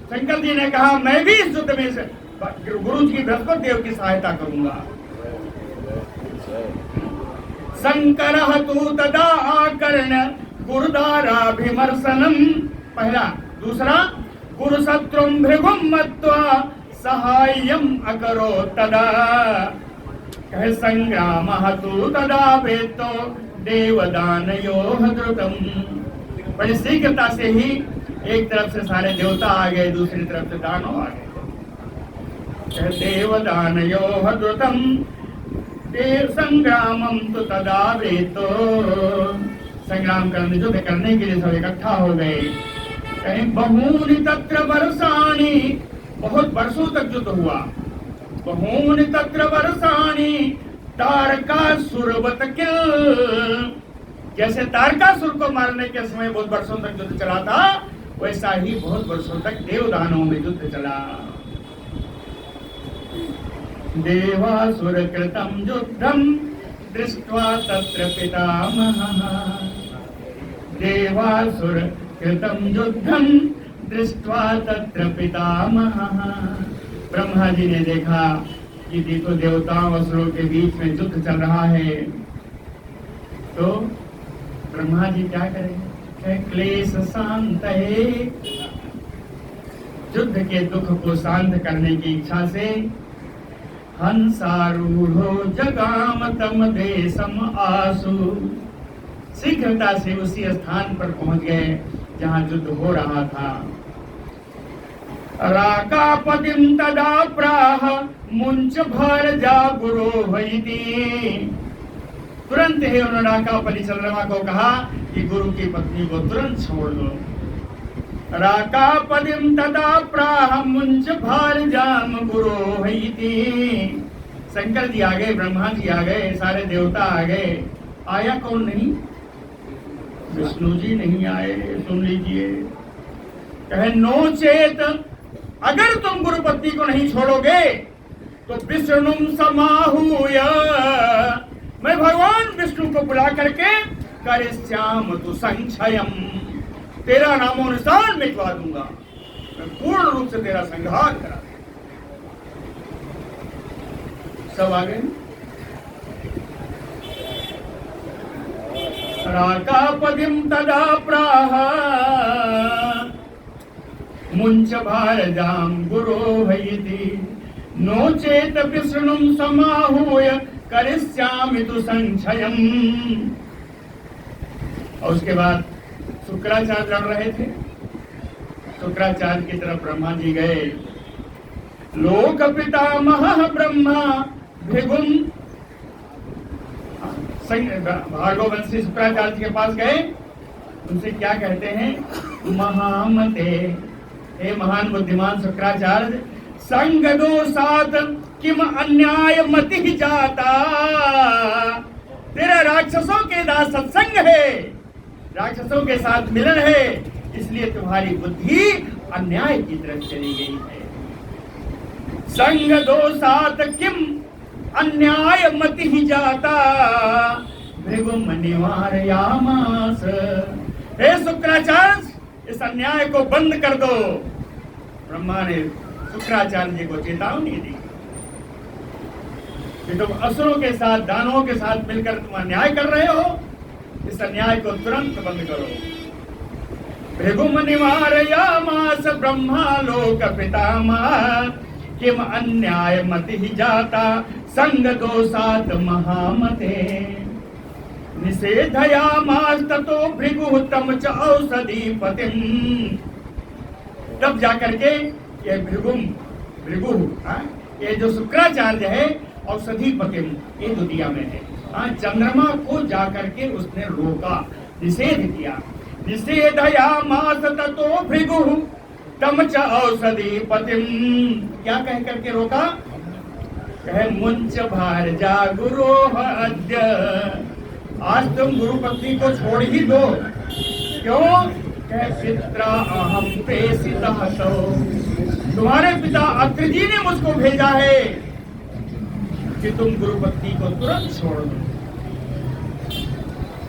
शंकर जी ने कहा मैं भी इस युद्ध में से गुरु जी बृहस्पति देव की सहायता करूंगा। शंकर तू तदा आकर्ण गुरुदाराभिमर्शनम, पहला। दूसरा गुरु शत्रुम भृगुम मत्वा सहायम अकरो तदा, कह संग्राम तू तदा वेतो देवदानयोः द्रुतम। बड़ी शीघ्रता से ही एक तरफ से सारे देवता आ गए, दूसरी तरफ से दानव आ गए। देवदानयोः द्रुतम देव संग्रामम तु तदा वेतो, संग्राम करने, युद्ध करने के लिए सब इकट्ठा हो गए। कहीं बहूनि तत्र वर्षाणि, बहुत वर्षों तक युद्ध हुआ। बहूनि तत्र वर्षाणि तारकासुरवत किल, जैसे तारकासुर को मारने के समय बहुत वर्षों तक युद्ध चला था, वैसा ही बहुत वर्षों तक देवदानों में युद्ध चला। देवासुर कृतं युद्धं दृष्ट्वा तत्र पितामहः, देवासुर कृतं युद्धं दृष्ट्वा तत्र पितामहः। ब्रह्मा जी ने देखा कि देखो देवताओं असुरों के बीच में युद्ध चल रहा है, तो ब्रह्मा जी क्या करें? क्लेश शांत है, युद्ध के दुख को शांत करने की इच्छा से हंसारूढ़ो जगाम तम देशम आसु, शीघ्रता से उसी स्थान पर पहुंच गए जहां युद्ध हो रहा था। राकापतिम तदा प्राह मुंच भर जा गुरो भयति, तुरंत ही उन्होंने राकापति चंद्रमा को कहा कि गुरु की पत्नी को तुरंत छोड़ दो। राकापतिम तदा प्राह मुंच भर जाम गुरो भयति, शंकर जी आ गए, ब्रह्मा जी आ गए, सारे देवता आ गए। आया कौन नहीं? विष्णु जी नहीं आए। सुन लीजिए, कहे नो चेत, अगर तुम गुरुपत्नी को नहीं छोड़ोगे तो विष्णुम समाहूय, मैं भगवान विष्णु को बुला करके करिष्याम तु संक्षयम, तेरा नामो निशान मिटवा दूंगा, मैं पूर्ण रूप से तेरा संहार करा। सब आ गए। राकापतिम तदा प्राह मुंच भारजाम गुरो भयति, नो चेत विष्णुम समाहूय करिष्यामि तु संक्षयम। और उसके बाद शुक्राचार्य लड़ रहे थे। शुक्राचार्य की तरफ ब्रह्मा जी गए। लोक पितामह ब्रह्मा भृगुम, भार्गववंशी शुक्राचार्य के पास गए, उनसे क्या कहते हैं? महामते, हे महान बुद्धिमान शुक्राचार्य, संग दोषात किम अन्याय मति जाता, तेरा राक्षसों के साथ सत्संग है, राक्षसों के साथ मिलन है, इसलिए तुम्हारी बुद्धि अन्याय की तरफ चली गई है। संग दोषात किम अन्याय मति जाता भृगुम निवारयामास, हे शुक्राचार्य, इस अन्याय को बंद कर दो। ब्रह्मा ने शुक्राचार्य जी को चेतावनी दी कि तुम असुरों के साथ, दानवों के साथ मिलकर तुम अन्याय कर रहे हो, इस अन्याय को तुरंत बंद करो। भृगुम निवारयामास ब्रह्मा लोक पितामह, किम अन्याय मति जाता संग दोषात महामते, निषेधयामास ततो भृगु तम च औषधिपतिम। तब जाकर के ये भृगु ये जो शुक्राचार्य है औषधिपतिम, ये दुनिया में है, चंद्रमा को जाकर के उसने रोका, निषेध किया। निषेधयामास ततो भृगु तम च औषधिपतिम, क्या कह करके रोका? कहे मुंच भार जा गुरो अद्य, आज तुम गुरुपत्नी को छोड़ ही दो। क्यों? कहे पित्रा अहम प्रेषितः तो, तुम्हारे पिता अत्रि जी ने मुझको भेजा है कि तुम गुरुपत्नी को तुरंत छोड़ दो।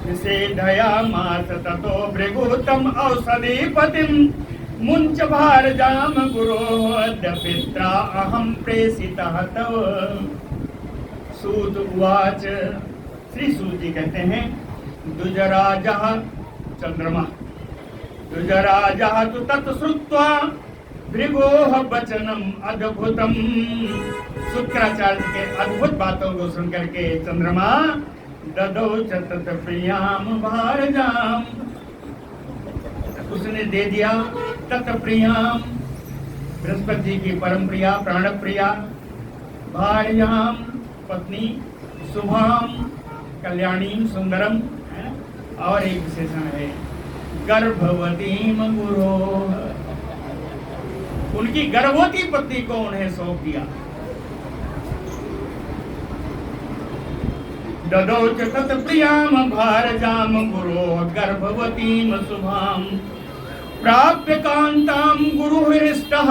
निषेधयामास ततो भृगु तम औषधिपतिम, मुंच भारजाम गुरो अद्य पित्रा अहम प्रेषितः तव। सूत उवाच, श्री सूत जी कहते हैं, द्विजराजः चंद्रमा, द्विजराजः तु तत् श्रुत्वा भृगोः वचनम अद्भुतम। शुक्राचार्य के अद्भुत बातों को सुनकर के चंद्रमा ददौ च तत् प्रियाम भारजाम, उसने दे दिया तत् प्रियाम, बृहस्पति जी की परम प्रिया, प्राण प्रिया, भार्याम पत्नी, शुभाम कल्याणी सुंदरम, और एक विशेषण है गर्भवती गुरो, उनकी गर्भवती पत्नी को उन्हें सौंप दिया। ददौ च तत्प्रियाम भारजाम गुरो गर्भवतीम शुभाम प्राप्य कांताम गुरु हृष्टः।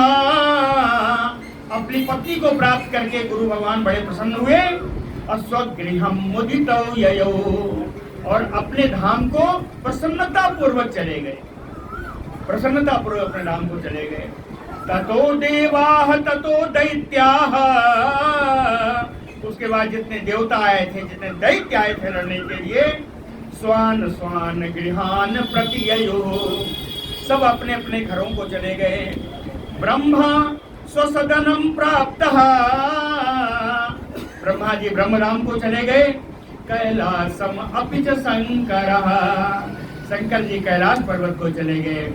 अपनी पत्नी को प्राप्त करके गुरु भगवान बड़े प्रसन्न हुए। अस्वगृहम मुदितौ ययौ, और अपने धाम को प्रसन्नता पूर्वक चले गए, प्रसन्नता पूर्वक अपने धाम को चले गए। ततो देवाः ततो दैत्याः, उसके बाद जितने देवता आए थे, जितने दैत्य आए थे लड़ने के लिए, स्वान स्वान गृहान प्रतिययो, सब अपने अपने घरों को चले गए। ब्रह्मा स्वसदनम प्राप्तः, ब्रह्मा जी ब्रह्मधाम को चले गए। कैलासम अपि च शंकरः, शंकर जी कैलाश पर्वत को चले गए।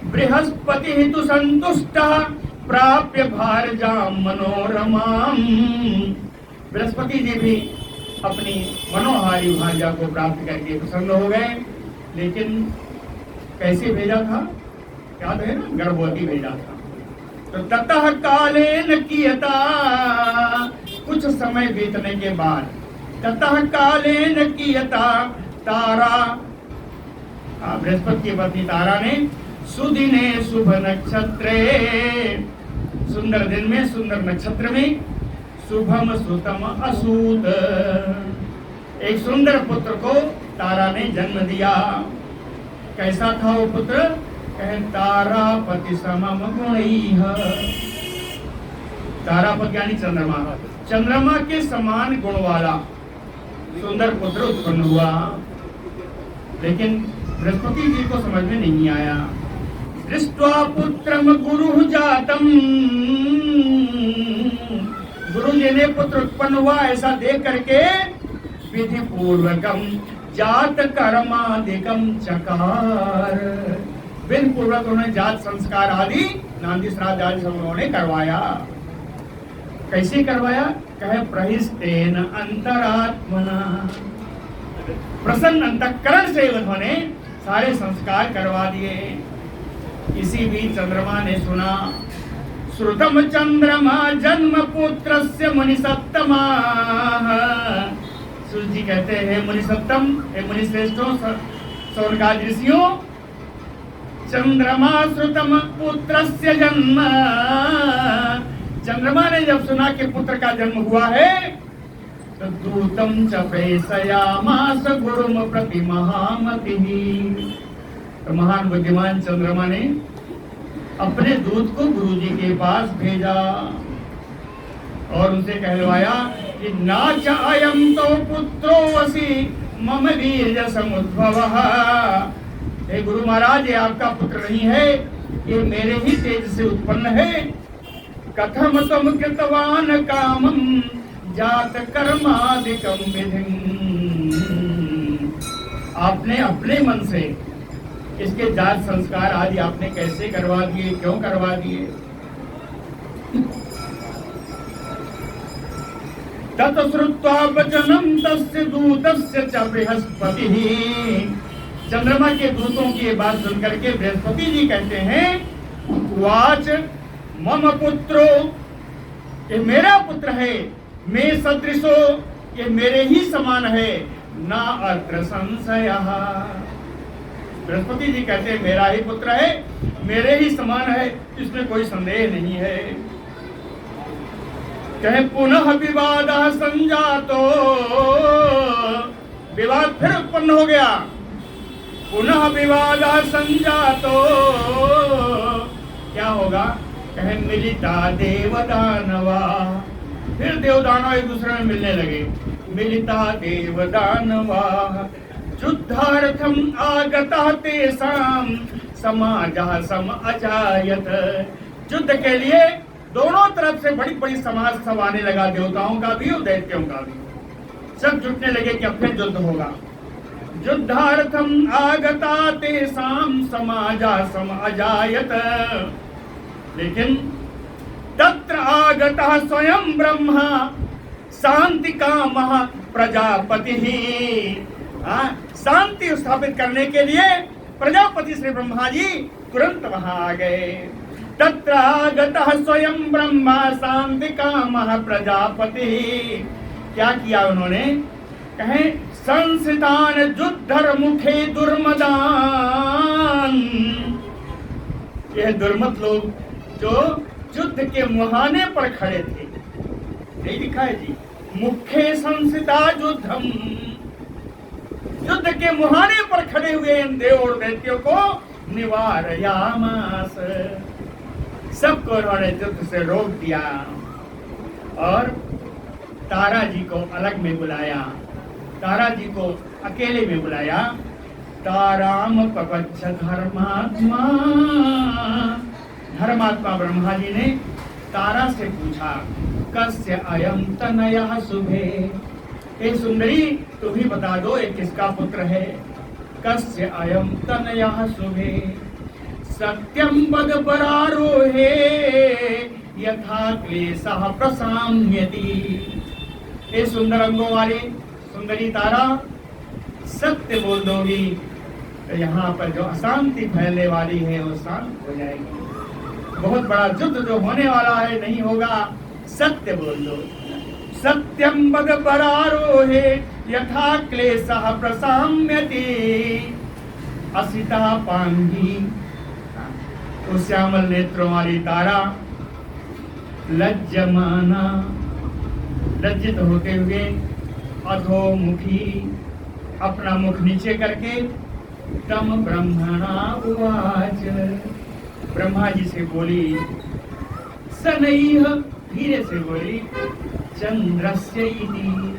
बृहस्पति हेतु संतुष्टः प्राप्य भारजाम मनोरमाम, बृहस्पति जी भी अपनी मनोहारी भार्या को प्राप्त करके प्रसन्न हो गए। लेकिन कैसे भेजा था, याद है ना, गर्भवती भेजा था। तो ततः कालेन कियता, कुछ समय बीतने के बाद, ततः कालेन कियता तारा, बृहस्पति की पत्नी तारा ने सुदिने शुभ नक्षत्रे, सुंदर दिन में सुंदर नक्षत्र में, शुभम सुतम असूत, एक सुंदर पुत्र को तारा ने जन्म दिया। कैसा था वो पुत्र? कहे तारापति समम गुणैः, तारापति यानी चंद्रमा, चंद्रमा के समान गुण वाला सुंदर पुत्र उत्पन्न हुआ। लेकिन बृहस्पति जी को समझ में नहीं आया। दृष्ट्वा पुत्रम गुरु जातम, गुरु जी ने पुत्र उत्पन्न हुआ ऐसा देख करके विधि पूर्वकम जात कर्मादिकम चकार, विधि पूर्वक उन्होंने जात संस्कार आदि नांदी श्राद्ध आदि सब उन्होंने करवाया। कैसे करवाया? कहे प्रहिष्टेन अंतरात्मना, प्रसन्न अंतःकरण से उन्होंने सारे संस्कार करवा दिए। इसी बीच चंद्रमा ने सुना, श्रुतम चंद्रमा जन्म पुत्रस्य मुनि सप्तमा, सूर्य जी कहते हैं मुनि सप्तम, मुनि श्रेष्ठों सौनकादि ऋषियों, चंद्रमा श्रुतम पुत्रस्य जन्म, चंद्रमा ने जब सुना कि पुत्र का जन्म हुआ है, तो दूतम च प्रेषयामास गुरुम प्रति महामतिः, तो महान बुद्धिमान चंद्रमा ने अपने दूत को गुरु जी के पास भेजा और उनसे कहलवाया कि नाच अयम तो पुत्रो वसी मम वीर्य समुद्भवः, हे गुरु महाराज ये आपका पुत्र नहीं है, ये मेरे ही तेज से उत्पन्न है। कथम तुम कृतवान कामम जात कर्मादिकम विधिम, आपने अपने मन से इसके जात संस्कार आदि आपने कैसे करवा दिए, क्यों करवा दिए? तत श्रुत्वा वचनम तस्य दूतस्य च बृहस्पतिः, चंद्रमा के दूतों की ये बात सुन करके बृहस्पति जी कहते हैं, वाच मम पुत्रो, ये मेरा पुत्र है, मैं सदृशो, ये मेरे ही समान है, ना अत्र संशयः, बृहस्पति जी कहते हैं मेरा ही पुत्र है, मेरे ही समान है, इसमें कोई संदेह नहीं है। कहे पुनः विवाद संजातो, विवाद फिर उत्पन्न हो गया। पुनः विवाद संजातो, क्या होगा? कहे मिलिता देवदानवा, फिर देवदानव एक दूसरे में मिलने लगे। मिलिता देवदानवा युद्धार्थम आगता तेषाम समाजः सम अजायत, युद्ध के लिए दोनों तरफ से बड़ी बड़ी समाज सब आने लगा, देवताओं का भी और दैत्यों का भी, सब जुटने लगे कि अब फिर युद्ध होगा। युद्धार्थम आगता तेषाम समाजः सम अजायत, लेकिन तत्र आगतः स्वयं ब्रह्मा शांति कामः प्रजापतिः, शांति स्थापित करने के लिए प्रजापति श्री ब्रह्मा जी तुरंत वहां आ गए। तत्रागतः स्वयं ब्रह्मा शांति कामः प्रजापति। क्या किया उन्होंने? कहे संसितान युद्धर मुखे दुर्मदान। यह दुर्मत लोग जो युद्ध के मुहाने पर खड़े थे, यही लिखा है जी, मुखे संसिता युद्धम, युद्ध के मुहाने पर खड़े हुए इन देव और दैत्यों को निवारयामास, सबको उन्होंने युद्ध से रोक दिया और तारा जी को अलग में बुलाया, तारा जी को अकेले में बुलाया। ताराम पपच्छ धर्मात्मा, धर्मात्मा ब्रह्मा जी ने तारा से पूछा, कस्य अयम तनयः शुभे। हे सुंदरी, तुम ही बता दो ये किसका पुत्र है? कस्य अयम तनयः शुभे सत्यम पद परारोहे यथा क्लेशः प्रशाम्यति। हे सुंदर अंगों वाली सुंदरी तारा, सत्य बोल दोगी तो यहाँ पर जो अशांति फैलने वाली है वो शांत हो जाएगी। बहुत बड़ा युद्ध जो होने वाला है नहीं होगा, सत्य बोल दो। सत्यम पद परारोहे यथा क्लेशः प्रशाम्यति। असिता पांगी, उस श्यामल नेत्रों वाली तारा लज्जमाना, लज्जित होते हुए अधोमुखी, अपना मुख नीचे करके तम ब्रह्मणा उवाच, ब्रह्मा जी से बोली, सनैः, धीरे से बोली, चंद्रस्य इति,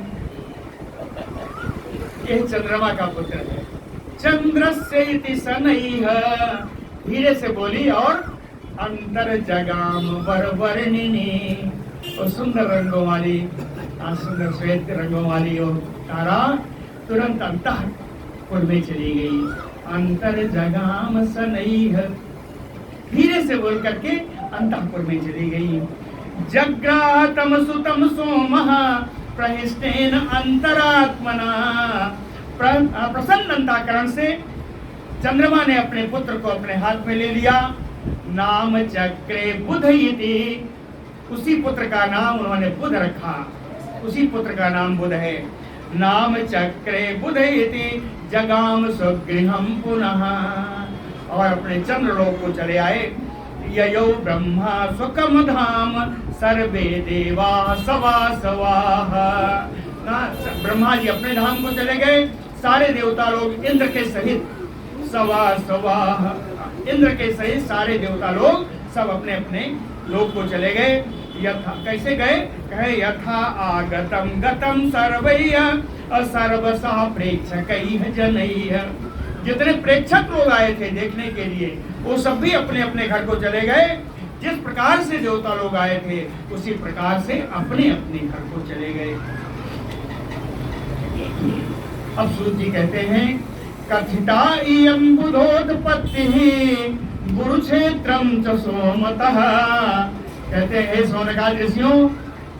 यह चंद्रमा का पुत्र है। चंद्रस्य इति सनैः, धीरे से बोली और अंतर जगाम वरवर्णिनी, और सुंदर रंगों वाली, सुंदर श्वेत रंगों वाली वो तारा तुरंत अंतःपुर में चली गई। अंतर जगाम सनैः, धीरे से बोल करके अंतःपुर में चली गई। जग्रातम सुतम सोमः प्रहिष्टेन अंतरात्मना, प्रसन्न अंतःकरण से चंद्रमा ने अपने पुत्र को अपने हाथ में ले लिया। नाम चक्रे बुध इति, उसी पुत्र का नाम उन्होंने बुध रखा, उसी पुत्र का नाम बुध है। नाम चक्रे बुध इति जगाम स्वगृहम पुनः, और अपने चंद्रलोक को चले आए। ययो ब्रह्मा सुखम धाम सर्वे देवा सवासवाः, ब्रह्मा जी अपने धाम को चले गए, सारे देवता लोग इंद्र के सहित सवासवाः, इंद्र के सहित सारे देवता लोग सब अपने अपने लोक को चले गए। यथा, कैसे गए? कहे यथा आगतम गतम सर्वैः सर्वसः प्रेक्षकैः जनैः, जितने प्रेक्षक लोग आए थे देखने के लिए वो सब भी अपने अपने घर को चले गए। जिस प्रकार से देवता लोग आए थे उसी प्रकार से अपने अपने घर को चले गए। अब सूत जी कहते हैं, कथिता इयं बुधोत्पत्तिः गुरुक्षेत्रं च सोमतः। कहते हैं सौनकादि ऋषियों,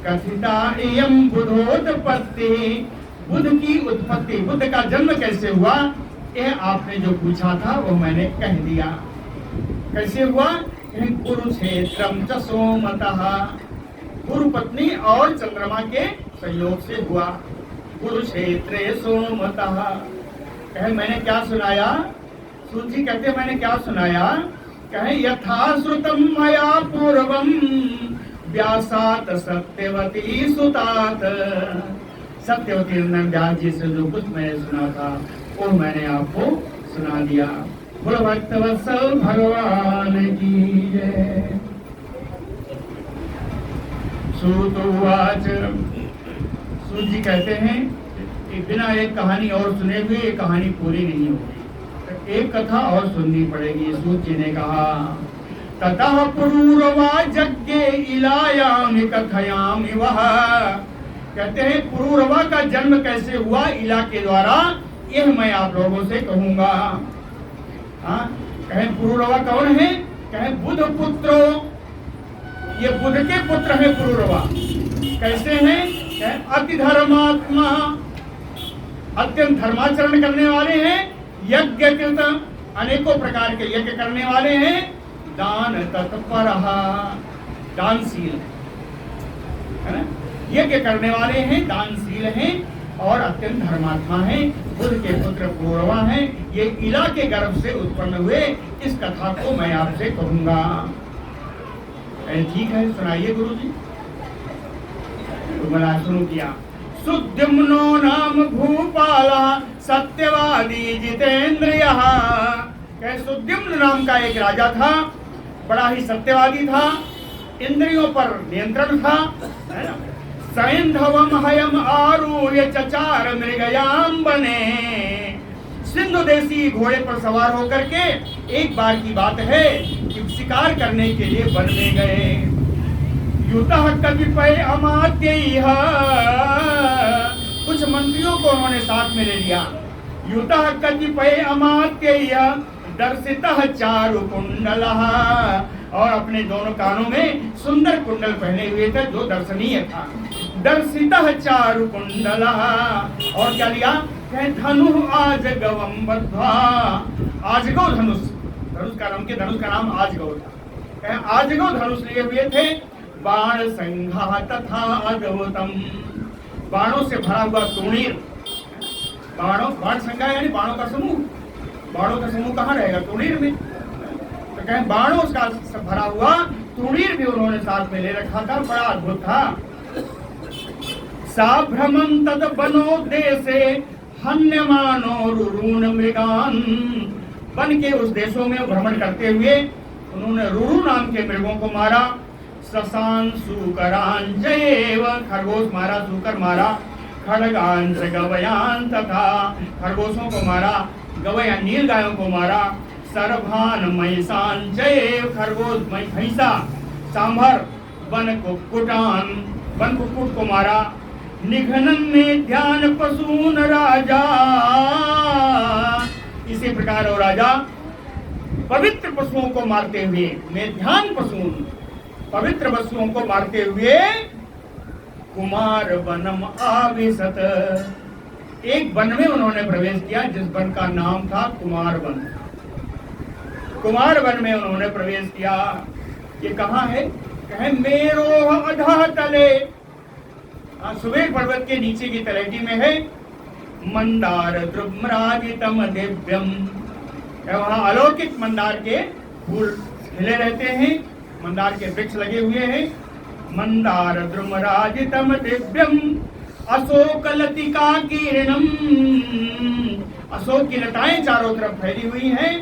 कथिता इयं बुधोत्पत्तिः, बुध की उत्पत्ति, बुध का जन्म कैसे हुआ, यह आपने जो पूछा था वो मैंने कह दिया। कैसे हुआ? कुरुक्षेत्रम च सोमतः, गुरु पत्नी और चंद्रमा के संयोग से हुआ। कुरुक्षेत्रे सोमतः, कहे मैंने क्या सुनाया? सूत जी कहते मैंने क्या सुनाया? कहे यथा श्रुतम मया पूर्वम व्यासात सत्यवती सुतात, सत्यवती व्यास जी से जो कुछ मैंने सुना था वो मैंने आपको सुना दिया। बोलो भक्तवत्सल भगवान की जय। सूतोवाच, सूत जी कहते हैं कि बिना एक कहानी और सुने हुए ये कहानी पूरी नहीं होगी, एक कथा और सुननी पड़ेगी। सूत जी ने कहा, ततः पुरूरवा यज्ञे इलायामि कथयामि वह, कहते हैं पुरूरवा का जन्म कैसे हुआ इला के द्वारा, यह मैं आप लोगों से कहूंगा। कहे पुरूरवा कौन है? कहे बुध पुत्रो, ये बुध के पुत्र है पुरूरवा। कैसे हैं? कहे अति धर्मात्मा, अत्यंत धर्माचरण करने वाले हैं, यज्ञ कृत अनेकों प्रकार के यज्ञ करने वाले हैं, दान तत्पर दानशील है ना, यज्ञ करने वाले हैं, दानशील हैं और अत्यंत धर्मात्मा हैं, बुद्ध के पुत्र पूर्वा हैं। ये इला के गर्भ से उत्पन्न हुए, इस कथा को मैं आपसे कहूंगा। ठीक है, सुनाइए गुरु जी। तो मैंने शुरू किया। सुद्युम्नो नाम भूपाला सत्यवादी जितेंद्रियः। सुद्युम्न नाम का एक राजा था, बड़ा ही सत्यवादी था, इंद्रियों पर नियंत्रण था, है ना। सैंधवम हयम आरूह्य चचार मृगयाम बने। सिंधु देशी घोड़े पर सवार होकर के एक बार की बात है कि शिकार करने के लिए वन में गए। युतः कतिपय अमात्यैः, कुछ मंत्रियों को उन्होंने साथ में ले लिया। युतः कतिपय अमात्यैः दर्शितः चारु कुंडलः, और अपने दोनों कानों में सुंदर कुंडल पहने हुए थे जो दर्शनीय था। दर्शितः चारु कुंडलः, और क्या लिया? धनु आजगवम बद्ध्वा। आजगव धनुष, धनुष का नाम के धनुष का नाम आजगव था। आजगव धनुष लिए हुए थे। बाण संघा तथा अद्भुतम, बाणों से भरा हुआ तूणीर। बाण संघा यानी बाणों का समूह। बाणों का समूह कहाँ रहेगा? तूणीर में। तो कहें बाणों का भरा हुआ तूणीर भी उन्होंने साथ में ले रखा था, बड़ा अद्भुत था। साभ्रमं तद वनोद्देशे हन्यमानो रुरून मृगान, वन के उस देशों में भ्रमण करते हुए उन्होंने रुरु नाम के मृगों को मारा। ससान सूकरांचैव, खरगोश मारा, सूकर मारा। खड़गांच गवयान, तथा खरगोशों को मारा, गवया नील गायों को मारा। सरभान महिषांचैव, खरगोश भैंसा। सांभर वन कुक्कुटान, वन कुक्कुट को मारा। निघनन में ध्यान पशून राजा, इसी प्रकार और राजा पवित्र पशुओं को मारते हुए, में ध्यान पशून, पवित्र पशुओं को मारते हुए कुमार वनम आविशत, एक वन में उन्होंने प्रवेश किया जिस वन का नाम था कुमार वन। कुमार वन में उन्होंने प्रवेश किया। ये कहाँ है? कहे मेरोह अधः तले, सुबेर पर्वत के नीचे की तलहटी में है। मंदार द्रुमराजितम दिव्यम, वहाँ अलौकिक मंदार के फूल खिले रहते हैं, मंदार के वृक्ष लगे हुए हैं। मंदार द्रुमराजितम दिव्यम अशोक लतिका किरणम, अशोक की लताएं चारों तरफ फैली हुई हैं।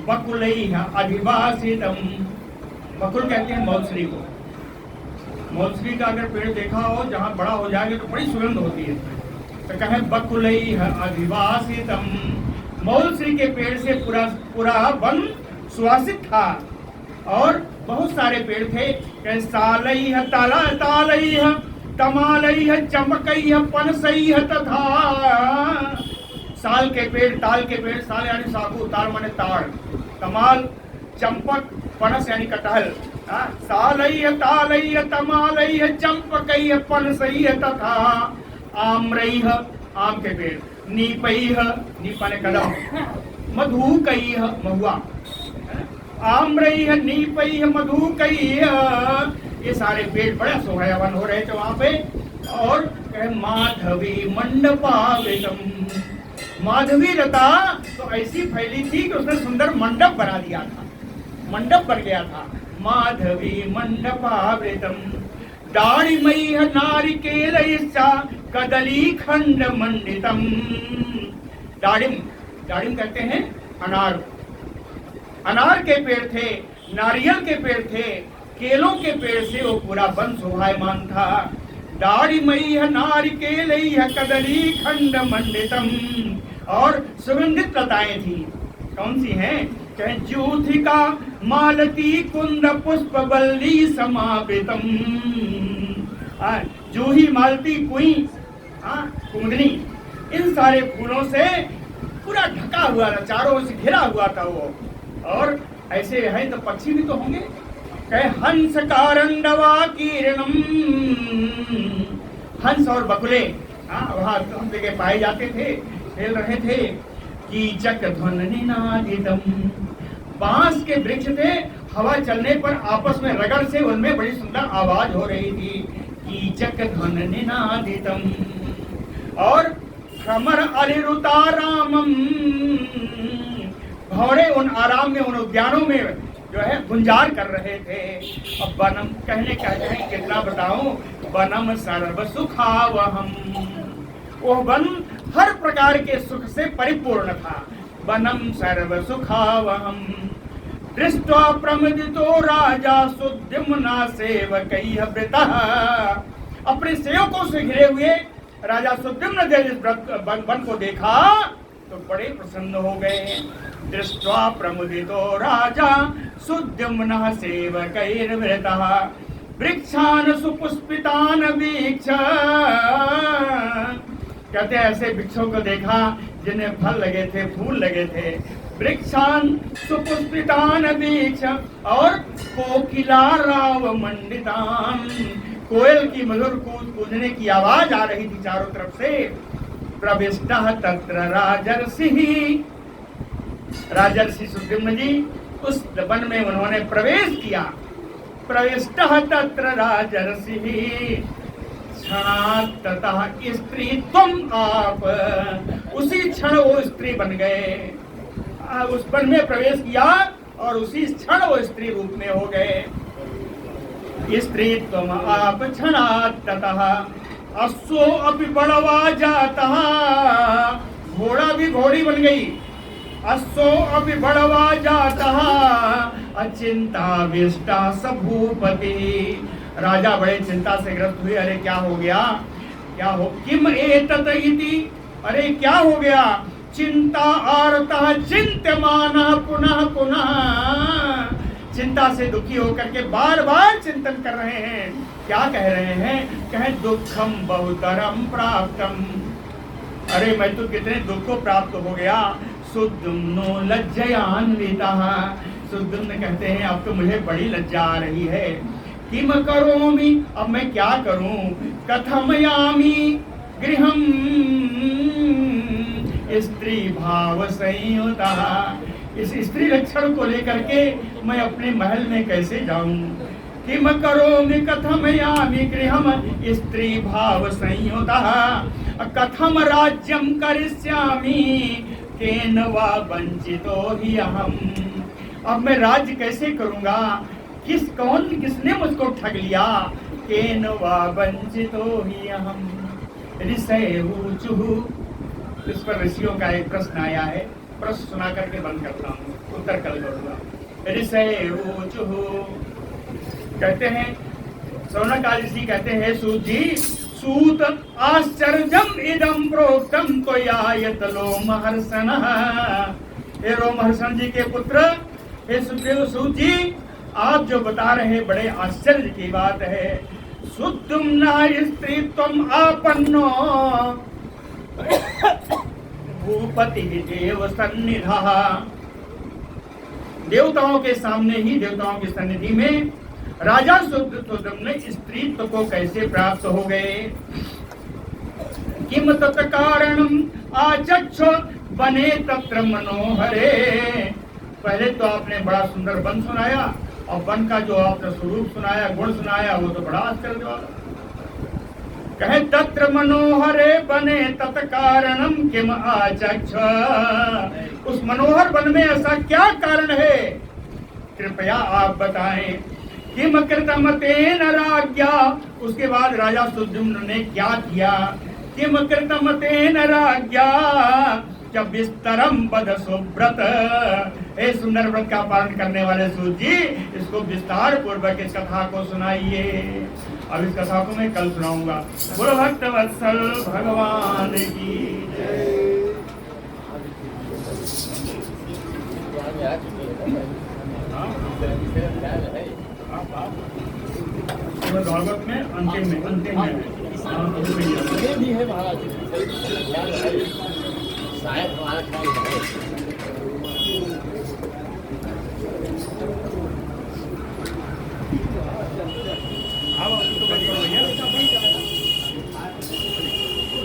बकुलैः अधिवासितम, बकुल कहते हैं मौसरी को। मौसरी का अगर पेड़ देखा हो, जहाँ बड़ा हो जाएगा तो बड़ी सुगंध होती है। तो कहे बकुलैः अधिवासितम, मौसरी के पेड़ से पूरा वन सुवासित था और बहुत सारे पेड़ थे। सालैः तालैः तमालैः चंपकैः पनसैः तथा, साल के पेड़, ताल के पेड़, साल यानी सागू, ताल माने ताड़, तमाल, चंपक, पनस यानी कटहल। सालैः तालैः तमालैः चंपकैः पनसैः तथा आम्रैः, आम के पेड़। नीपैः, नीपा ने कदम। मधुकैः, महुआ। आम्रैः नीपैः मधुकैः, ये सारे पेड़ बड़े शोभायावन हो रहे थे वहां पे। और माधवी मंडपावितम, माधवी लता तो ऐसी फैली थी कि उसने सुंदर मंडप बना दिया था, मंडप बन गया था। माधवी मंडपावृतम दाड़िमयः नारिकेलैश्च कदली खंड मंडितम, दाड़िम, दाड़िम कहते हैं अनार, अनार के पेड़ थे, नारियल के पेड़ थे, केलों के पेड़ से वो पूरा वन शोभायमान था। दाड़िमयः नारिकेलैः कदली खंड मंडितम, और सुगंधित लताएं थी। कौन सी हैं? कहे जूथिका मालती कुंद पुष्प बल्ली समावृतम, जूही, मालती, कुई, कुंदनी, इन सारे फूलों से पूरा ढका हुआ था, चारों ओर से घिरा हुआ था वो। और ऐसे हैं तो पक्षी भी तो होंगे। कहे हंस कारंडवा किरणम, हंस और बकुले हाँ, वहाँ हम जगह पाए जाते थे, खेल रहे थे। कीचक ध्वनि नादितम, बांस के वृक्ष थे, हवा चलने पर आपस में रगड़ से उनमें बड़ी सुंदर आवाज हो रही थी। कीचक ध्वनि नादितम, और भ्रमर अनिरुतारामम, घोड़े उन आराम में, उन उद्यानों में जो है गुंजार कर रहे थे। अब वनम कहते हैं, कितना बताऊं, वनम सर्व सुखावहम, वो वन हर प्रकार के सुख से परिपूर्ण था। वनम सर्व सुखावहम, दृष्ट्वा प्रमुदितो राजा सुद्युम्ना सेवकैः वृतः, अपने सेवकों से घिरे हुए राजा सुद्युम्न जब इस वन को देखा तो बड़े प्रसन्न हो गए। दृष्ट्वा प्रमुदितो राजा सुद्युम्नः सेवकैर्वृतः, वृक्षान सुपुष्पितान वीक्ष, कहते ऐसे वृक्षों को देखा जिन्हें फल लगे थे, फूल लगे थे। वृक्षान सुपुष्पितान वीक्ष, और कोकिला राव मंडितान, कोयल की मधुर कूदने की आवाज आ रही थी चारों तरफ से। प्रविष्टः तत्र राजर्षिः, राजर्षि सुद्युम्न जी उस वन में उन्होंने प्रवेश किया। प्रविष्टः तत्र राजर्षिः, क्षणात् ततः स्त्री त्वम् आप, उसी क्षण वो स्त्री बन गए। उस वन में प्रवेश किया और उसी क्षण वो स्त्री रूप में हो गए। स्त्री त्वम् आप क्षणात् ततः, अश्वो अपि बड़वा जातः, घोड़ा भी घोड़ी बन गई। अश्वो अपि बड़वा जातः, अचिंता विष्टा स भूपति, राजा बड़े चिंता से ग्रस्त हुए। अरे क्या हो गया, क्या हो, किम एतत इति, अरे क्या हो गया। चिंता आरतः चिंत्यमानः पुनः पुनः, चिंता से दुखी होकर के बार बार चिंतन कर रहे हैं। क्या कह रहे हैं, कहें दुखम बहुतरम प्राप्तम, अरे मैं तो कितने दुख को प्राप्त हो गया। सुद्युम्नो लज्जयान्वितः, सुद्युम्न कहते हैं अब तो मुझे बड़ी लज्जा आ रही है। किम करोमि, अब मैं क्या करूं। कथमयामि गृहम स्त्री भाव संयुतः, इस स्त्री लक्षण को लेकर के मैं अपने महल में कैसे जाऊं। किम करोमि कथमयामि गृहम स्त्री भाव संयुतः, कथम राज्यम करिष्यामि केन वा वंचितो हि अहम, अब मैं राज्य कैसे करूंगा, किसने मुझको ठग लिया। केन वा वंचितो हि अहम ऋषयऊचुः, इस पर ऋषियों का एक प्रश्न आया है, प्रश्न सुना करके बंद करता हूँ, उत्तर कल करूंगा। ऋषयऊचुः कहते हैं, सौनकादि ऋषि कहते हैं, सूत जी, सूत आश्चर्यम इदम प्रोक्तम त्वयायत लोमहर्षणः, हे रोमहर्षण जी के पुत्र, हे सुग्रीव सूत जी, आप जो बता रहे बड़े आश्चर्य की बात है। सुद्युम्ना स्त्री त्वम् आपन्नो भूपति देव सन्निधः, देवताओं के सामने ही, देवताओं की सन्निधि में राजा सुद्युम्न स्त्रीत्व को कैसे प्राप्त हो गए। किम तत्कारणम आचक्ष बने तत्र मनोहरे, पहले तो आपने बड़ा सुंदर वन सुनाया और वन का जो आपने स्वरूप सुनाया, गुण सुनाया, वो तो बड़ा आश्चर्य वाला। कहे तत्र मनोहरे बने तत्कारणम किम आचक्ष, उस मनोहर वन में ऐसा क्या कारण है, कृपया आप बताएं। किम कृतम तेन राज्ञा, उसके बाद राजा सुद्युम्न ने क्या किया। किम कृतम तेन राज्ञा जब विस्तरम बद सुव्रत, हे सुंदर व्रत का पालन करने वाले सूत जी, इसको विस्तार पूर्वक इस कथा को सुनाइए। अब इस कथा को मैं कल सुनाऊंगा। बोलो भक्त वत्सल भगवान की भागवत में अंतिम में ये भी है महाराज, शायद हमारा ख्याल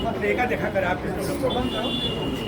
अब देखा कर आप इसको सबको बंद करो